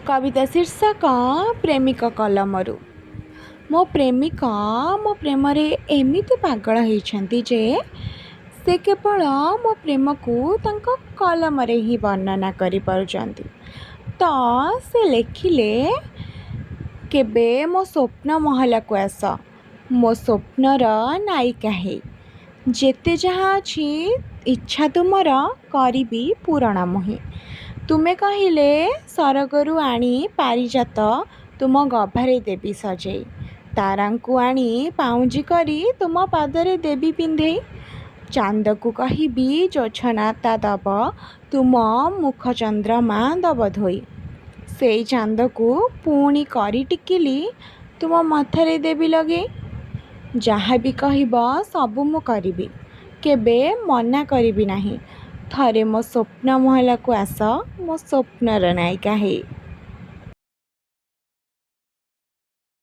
कविता शीर्षक प्रेमिक कलमरु। मो प्रेमिक मो प्रेम एमिति पागल होइछन्ति जे से केवल मो प्रेम को तांको कलम रे ही वर्णना करि पारुचन्ति। तो से लेखिले केबे मो स्वप्न महल को आस, मो स्वप्नर नायिका हे, जेते जहाँ अछि इच्छा तुमर करिबी पूरण मुहि। तुमे कहिले सरगरु आणी पारिजात तुम गभारे देवी सजेई, तारांकु आणी पाउंजी करी तुम पादरे देवी पिंधेई, चांद को कहिबी जोछनाता दब तुम मुख चंद्रमा दब धोई, सेई चांद को पुणी करी टिकिली तुम मथरे देवी लगे। जहाँ भी कहब सबु मु करिबी, केबे मना करिबी नाही। थरे मो स्वप्न महल को आस, मो स्वप्नर नायिका हे।